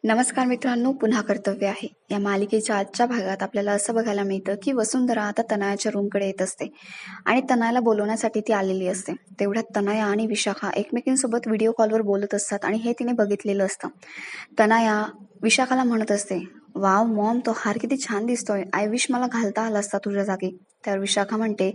नमस्कार मित्रांनो, पुन्हा कर्तव्य आहे. या मालिकेच्या आजच्या भागात आपल्याला असं बघायला मिळतं की वसुंधरा आता तनयाच्या रूमकडे येत असते आणि तनयाला बोलवण्यासाठी ती आलेली असते. तेवढ्यात तनया आणि विशाखा एकमेकींसोबत व्हिडिओ कॉलवर बोलत असतात आणि हे तिने बघितलेलं असतं. तनया विशाखाला म्हणत असते, वाव मॉम, तो हार किती छान दिसतोय. आय विश मला घालता आला असता तुझ्या जागी. त्यावर विशाखा म्हणते,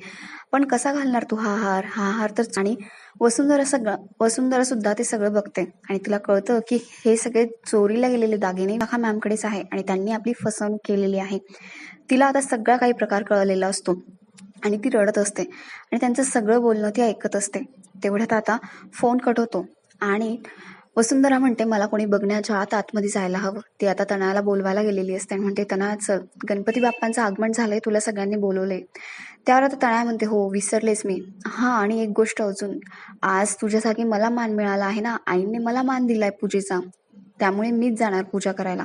पण कसा घालणार तू हा हार? हा हार तर आणि वसुंधरा सुद्धा ते सगळं बघते आणि तिला कळतं की हे सगळे चोरीला गेलेले दागिने विशाखा मॅमकडेच आहे आणि त्यांनी आपली फसवणूक केलेली आहे. तिला आता सगळा काही प्रकार कळलेला असतो आणि ती रडत असते आणि त्यांचं सगळं बोलणं ती ऐकत असते. तेवढ्यात आता फोन कट होतो आणि वसुंधरा म्हणते, मला कोणी बघण्याच्या आतमध्ये जायला हवं. ती आता तनयाला बोलवायला गेलेली असते आणि म्हणते, तनया चल, गणपती बाप्पांचं आगमन झालंय, तुला सगळ्यांनी बोलवलंय. त्यावर आता तनया म्हणते, हो विसरलेच मी. हा, आणि एक गोष्ट अजून, आज तुझ्या जागी मला मान मिळाला आहे ना, आईने मला मान दिलाय पूजेचा, त्यामुळे मीच जाणार पूजा करायला.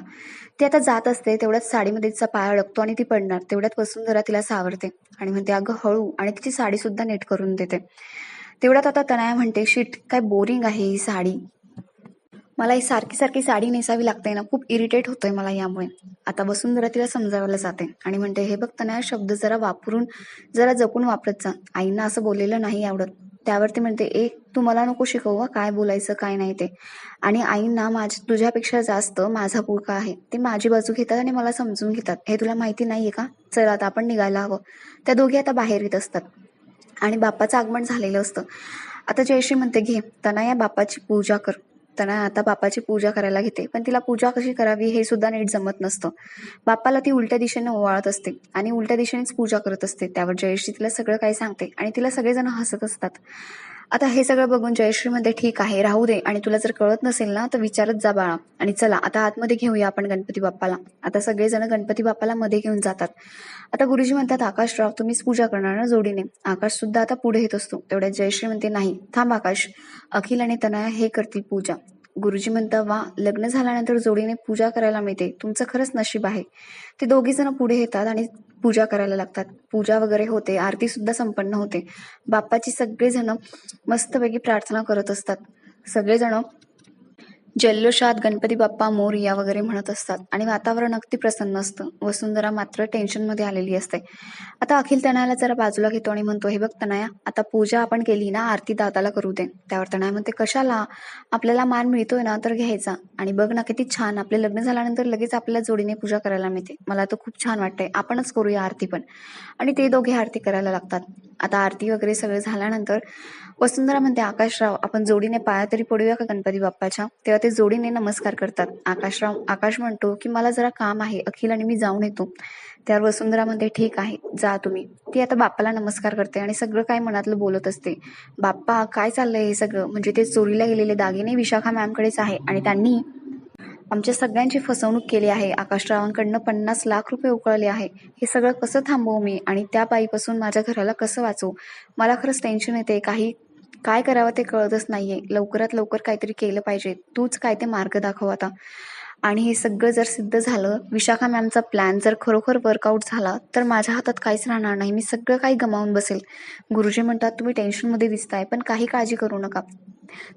ती आता जात असते. तेवढ्यात साडीमध्ये तिचा पाय अडकतो आणि ती पडणार. तेवढ्यात वसुंधरा तिला सावरते आणि म्हणते, अगं हळू, आणि तिची साडी सुद्धा नीट करून देते. तेवढ्यात आता तनया म्हणते, शिट, काय बोरिंग आहे ही साडी. मला ही सारखी सारखी साडी नेसावी लागते ना, खूप इरिटेट होतोय मला यामुळे. आता वसुंधरा तिला समजावायला जाते आणि म्हणते, हे बघ तनया, शब्द जरा जपून वापरत जा. आईंना असं बोललेलं नाही आवडत. त्यावरती म्हणते, तू मला नको शिकवू काय बोलायचं काय नाही ते. आणि आईंना तुझ्यापेक्षा जास्त माझा पुळका आहे. ते माझी बाजू घेतात आणि मला समजून घेतात. हे तुला माहिती नाहीये का? चल आता आपण निघायला हवं. त्या दोघी आता बाहेर येत असतात आणि बाप्पाचं आगमन झालेलं असतं. आता जयश्री म्हणते, घे तनया, बाप्पाची पूजा कर. तनया आता बाप्पाची पूजा करायला घेते, पण तिला पूजा कशी करावी हे सुद्धा नीट जमत नसतं. बाप्पाला ती उलट्या दिशेने ओवाळत असते आणि उलट्या दिशेनेच पूजा करत असते. त्यावर जयश्री तिला सगळं काही सांगते आणि तिला सगळेजण हसत असतात. आता हे सगळं बघून जयश्री म्हणते, ठीक आहे, राहू दे, आणि तुला जर कळत नसेल ना तर विचारत जा बाळा. आणि चला आता आतमध्ये घेऊया आपण गणपती बाप्पाला. आता सगळेजण गणपती बाप्पाला मध्ये घेऊन जातात. आता गुरुजी म्हणतात, आकाशराव, तुम्हीच पूजा करणार ना जोडीने? आकाश सुद्धा आता पुढे येत असतो. तेवढ्यात जयश्री म्हणते, नाही थांब आकाश, अखिल आणि तनया हे करतील पूजा. गुरुजी म्हणतात, वा, लग्न झाल्यानंतर जोडीने पूजा करायला मिळते, तुमचं खरंच नशीब आहे. ते दोघी जण पुढे येतात आणि पूजा करायला लागतात. पूजा वगैरे होते, आरती सुद्धा संपन्न होते. बाप्पाची सगळेजण मस्तपैकी प्रार्थना करत असतात. सगळेजण जल्लोषात गणपती बाप्पा मोरया वगैरे म्हणत असतात आणि वातावरण अगदी प्रसन्न असतं. वसुंधरा मात्र टेन्शनमध्ये आलेली असते. आता अखिल तनयाला जरा बाजूला घेतो आणि म्हणतो, हे बघ तनया, आता पूजा आपण केली ना, आरती दादाला करू दे. त्यावर तनया म्हणते, कशाला? आपल्याला मान मिळतोय ना तर घ्यायचा. आणि बघ ना किती छान, आपले लग्न झाल्यानंतर लगेच आपल्याला जोडीने पूजा करायला मिळते. मला तर खूप छान वाटतंय, आपणच करूया आरती पण. आणि ते दोघे आरती करायला लागतात. आता आरती वगैरे सगळं झाल्यानंतर वसुंधरा म्हणते, आकाशराव, आपण जोडीने पाया तरी पडूया का गणपती बाप्पाच्या? तेव्हा ते जोडीने नमस्कार करतात. आकाश म्हणतो की मला जरा काम आहे अखिल, आणि मी जाऊन येतो. त्यावर वसुंधरा म्हणते, ठीक आहे, जा तुम्ही. ती आता बाप्पाला नमस्कार करते आणि सगळं काय मनातलं बोलत असते. बाप्पा, काय चाललंय हे सगळं? म्हणजे ते चोरीला गेलेले दागिने विशाखा मॅमकडेच आहे आणि त्यांनी आमच्या सगळ्यांची फसवणूक केली आहे. आकाशरावांकडनं 50 लाख रुपये उकळले आहे. हे सगळं कसं थांबवू मी आणि त्या बाईपासून माझ्या घराला कसं वाचवू? मला खरंच टेन्शन येते. काय करावं ते कळतच नाहीये. लवकरात लवकर काहीतरी केलं पाहिजे. तूच काय ते मार्ग दाखव आता. आणि हे सगळं जर सिद्ध झालं, विशाखा मॅमचा प्लॅन जर खरोखर वर्कआउट झाला, तर माझ्या हातात काहीच राहणार नाही. मी सगळं काही गमावून बसेल. गुरुजी म्हणतात, तुम्ही टेन्शनमध्ये दिसताय, पण काही काळजी करू नका.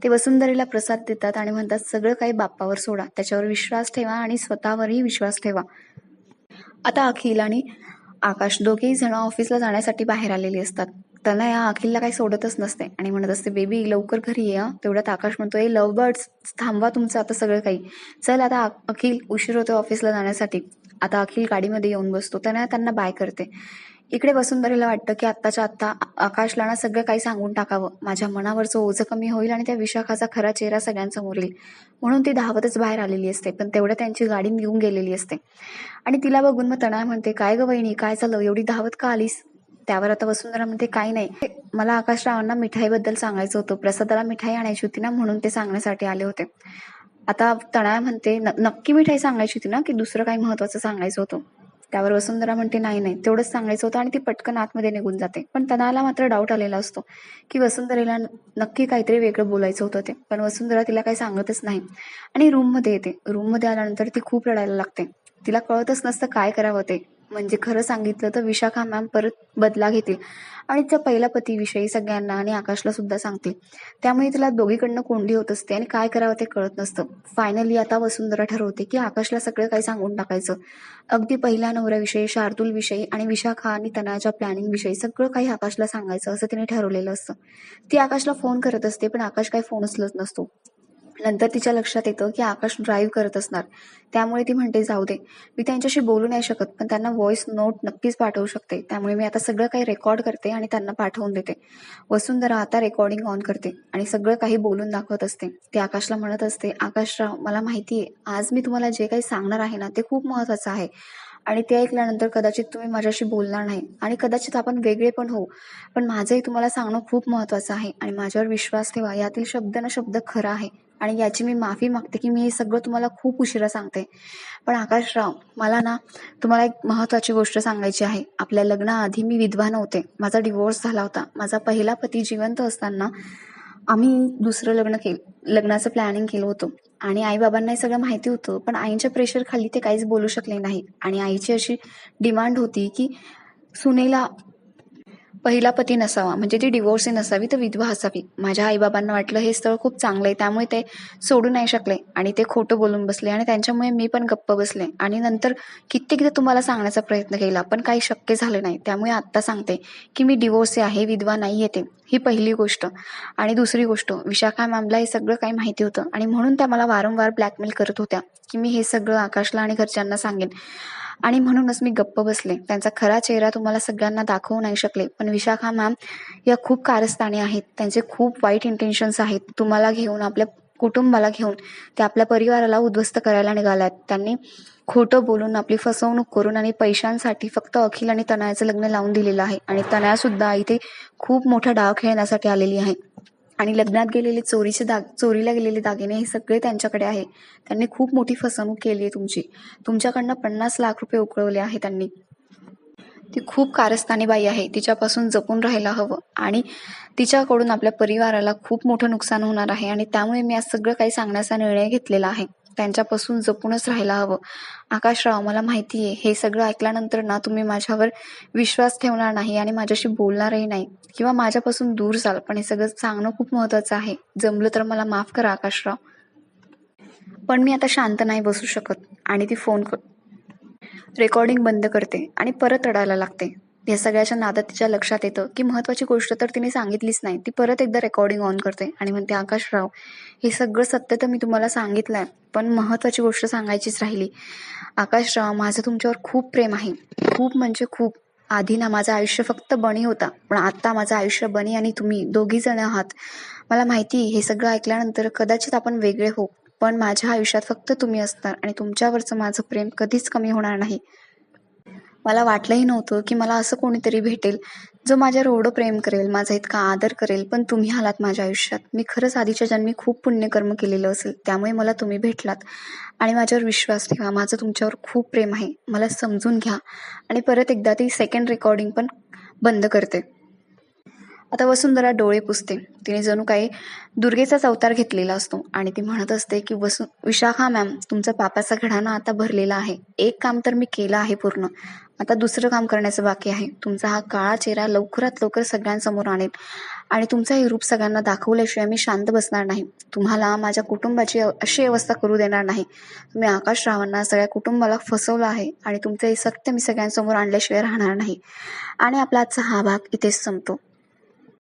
ते वसुंधरेला प्रसाद देतात आणि म्हणतात, सगळं काही बाप्पावर सोडा, त्याच्यावर विश्वास ठेवा आणि स्वतःवरही विश्वास ठेवा. आता अखिल आणि आकाश दोघेही जण ऑफिसला जाण्यासाठी बाहेर आलेली असतात. तनया अखिलला काही सोडतच नसते आणि म्हणत असते, बेबी लवकर घरी ये. तेवढ्यात आकाश म्हणतो, लव्ह बर्ड्स, थांबवा तुमचं आता सगळं काही. चल आता अखिल, उशीर होतो ऑफिसला जाण्यासाठी. आता अखिल गाडीमध्ये येऊन बसतो. तनया त्यांना बाय करते. इकडे वसुंधरेला वाटतं की आत्ताच्या आत्ता आकाशला ना सगळं काही सांगून टाकावं. माझ्या मनावरचं ओझं कमी होईल आणि त्या विशाखाचा खरा चेहरा सगळ्यांसमोर येईल. म्हणून ती धावतच बाहेर आलेली असते. पण तेवढं त्यांची गाडी निघून गेलेली असते आणि तिला बघून मग तनया म्हणते, काय ग वहिनी, काय झालं, एवढी धावत का आलीस? त्यावर आता वसुंधरा म्हणते, काही नाही, मला आकाशरावांना मिठाईबद्दल सांगायचं होतं. प्रसादाला मिठाई आणायची होती ना, म्हणून ते सांगण्यासाठी आले होते. आता तनया म्हणते, नक्की मिठाई सांगायची होती ना, की दुसरं काही महत्वाचं सांगायचं होतं? त्यावर वसुंधरा म्हणते, नाही, तेवढंच सांगायचं होतं, आणि ती पटकन आतमध्ये निघून जाते. पण तनयाला मात्र डाऊट आलेला असतो की वसुंधरेला नक्की काहीतरी वेगळं बोलायचं होतं ते. पण वसुंधरा तिला काही सांगतच नाही आणि रूममध्ये येते. रूममध्ये आल्यानंतर ती खूप रडायला लागते. तिला कळतच नसतं काय करावं ते. म्हणजे खरं सांगितलं तर विशाखा मॅम परत बदला घेतील आणि तिच्या पहिल्या पतीविषयी सगळ्यांना आणि आकाशला सुद्धा सांगतील. त्यामुळे तिला दोघीकडनं कोंडी होत असते आणि काय करावं ते कळत नसतं. फायनली आता वसुंधरा ठरवते की आकाशला सगळं काही सांगून टाकायचं. अगदी पहिल्या नवऱ्याविषयी, शार्दूलविषयी आणि विशाखा आणि तनयाच्या प्लॅनिंग विषयी सगळं काही आकाशला सांगायचं असं तिने ठरवलेलं असतं. ती आकाशला फोन करत असते पण आकाश काही फोन उचलत नसतो. नंतर तिच्या लक्षात येतं की आकाश ड्राईव्ह करत असणार. त्यामुळे ती म्हणते जाऊ दे, मी त्यांच्याशी बोलू नाही शकत पण त्यांना व्हॉइस नोट नक्कीच पाठवू शकते. त्यामुळे मी आता सगळं काही रेकॉर्ड करते आणि त्यांना पाठवून देते. वसुंधरा आता रेकॉर्डिंग ऑन करते आणि सगळं काही बोलून दाखवत असते. ती आकाशला म्हणत असते, आकाशराव मला माहिती आहे आज मी तुम्हाला जे काही सांगणार आहे ना ते खूप महत्वाचं आहे आणि ते ऐकल्यानंतर कदाचित तुम्ही माझ्याशी बोलणार नाही आणि कदाचित आपण वेगळे पण होऊ. पण माझंही तुम्हाला सांगणं खूप महत्वाचं आहे आणि माझ्यावर विश्वास ठेवा. यातील शब्द ना शब्द खरा आहे आणि याची मी माफी मागते की मी हे सगळं तुम्हाला खूप उशिरा सांगते. पण आकाशराव मला ना तुम्हाला एक महत्वाची गोष्ट सांगायची आहे. आपल्या लग्नाआधी मी विधवा नव्हते. माझा डिवोर्स झाला होता. माझा पहिला पती जिवंत असताना आम्ही दुसरं लग्नाचं प्लॅनिंग केलं होतं आणि आई-बाबांना हे सगळं माहिती होतं. पण आईच्या प्रेशर खाली ते काहीच बोलू शकले नाही आणि आईची अशी डिमांड होती की सुनेला पहिला पती नसावा, म्हणजे ती डिवोर्सी नसावी तर विधवा असावी. माझ्या आईबाबांना वाटलं हे स्थळ खूप चांगलं आहे त्यामुळे ते सोडू नाही शकले आणि ते खोटं बोलून बसले आणि त्यांच्यामुळे मी पण गप्प बसले आणि नंतर कित्येकदा तुम्हाला सांगण्याचा प्रयत्न केला पण काही शक्य झालं नाही. त्यामुळे आत्ता सांगते की मी डिवोर्सी आहे, विधवा नाही येते. ही पहिली गोष्ट. आणि दुसरी गोष्ट, विशाखा मॅमला हे सगळं काही माहिती होतं आणि म्हणून त्या मला वारंवार ब्लॅकमेल करत होत्या की मी हे सगळं आकाशला आणि घरच्यांना सांगेन आणि म्हणूनच मी गप्प बसले. त्यांचा खरा चेहरा तुम्हाला सगळ्यांना दाखवू नाही शकले. पण विशाखा मॅम या खूप कारस्थानी आहेत. त्यांचे खूप वाईट इंटेन्शन्स आहेत. तुम्हाला घेऊन, आपल्या कुटुंबाला घेऊन ते आपल्या परिवाराला उद्ध्वस्त करायला निघाल्यात. त्यांनी खोटं बोलून, आपली फसवणूक करून आणि पैशांसाठी फक्त अखिल आणि तनयाचं लग्न लावून दिलेलं आहे आणि तनया सुद्धा इथे खूप मोठा डाव खेळण्यासाठी आलेली आहे. आणि लग्नात गेलेले चोरीला गेलेले दागिने हे सगळे त्यांच्याकडे आहे. त्यांनी खूप मोठी फसवणूक केली आहे तुमची. तुमच्याकडनं 50 लाख रुपये उकळवले आहे त्यांनी. ती खूप कारस्थानी बाई आहे. तिच्यापासून जपून राहायला हवं आणि तिच्याकडून आपल्या परिवाराला खूप मोठं नुकसान होणार आहे आणि त्यामुळे मी आज सगळं काही सांगण्याचा निर्णय घेतलेला आहे. त्यांच्यापासून जपूनच राहायला हवं. आकाशराव मला माहिती आहे हे सगळं ऐकल्यानंतर ना तुम्ही माझ्यावर विश्वास ठेवणार नाही आणि माझ्याशी बोलणारही नाही किंवा माझ्यापासून दूर जाल. पण हे सगळं सांगणं खूप महत्वाचं आहे. जमलं तर मला माफ करा आकाशराव. पण मी आता शांत नाही बसू शकत आणि ती रेकॉर्डिंग बंद करते आणि परत रडायला लागते. या सगळ्याच्या नादात तिच्या लक्षात येतं की महत्वाची गोष्ट तर तिने सांगितलीच नाही. ती परत एकदा रेकॉर्डिंग ऑन करते आणि म्हणते, आकाशराव हे सगळं सत्य तर मी तुम्हाला सांगितलंय पण महत्वाची गोष्ट सांगायचीच राहिली. आकाशराव माझं तुमच्यावर खूप प्रेम आहे. खूप म्हणजे खूप. आधी ना माझं आयुष्य फक्त बनी होता पण आता माझं आयुष्य बनी आणि तुम्ही दोघी जण आहात. मला माहिती हे सगळं ऐकल्यानंतर कदाचित आपण वेगळे होऊ पण माझ्या आयुष्यात फक्त तुम्ही असणार आणि तुमच्यावरचं माझं प्रेम कधीच कमी होणार नाही. मला वाटलंही नव्हतं की मला असं कोणीतरी भेटेल जो माझ्यावर एवढं प्रेम करेल, माझा इतका आदर करेल. पण तुम्ही आलात माझ्या आयुष्यात. मी खरंच आधीच्या जन्मी खूप पुण्यकर्म केलेलं असेल त्यामुळे मला तुम्ही भेटलात आणि माझ्यावर विश्वास ठेवा. माझं तुमच्यावर खूप प्रेम आहे. मला समजून घ्या. आणि परत एकदा ती सेकंड रेकॉर्डिंग पण बंद करते. आता वसुंधरा डोळे पुसते. तिने जणू काही दुर्गेचाच अवतार घेतलेला असतो आणि ती म्हणत असते की विशाखा मॅम तुमचा पापाचा घडाना आता भरलेला आहे. एक काम तर मी केलं आहे पूर्ण. आता दुसरं काम करण्याचं बाकी आहे. तुमचा हा काळा चेहरा लवकरात लवकर सगळ्यांसमोर आणेल आणि तुमचं हे रूप सगळ्यांना दाखवल्याशिवाय मी शांत बसणार नाही. तुम्हाला माझ्या कुटुंबाची अशी अवस्था करू देणार नाही. तुम्ही आकाशरावांना, सगळ्या कुटुंबाला फसवलं आहे आणि तुमचं हे सत्य मी सगळ्यांसमोर आणल्याशिवाय राहणार नाही. आणि आपला आजचा हा भाग इथेच संपतो.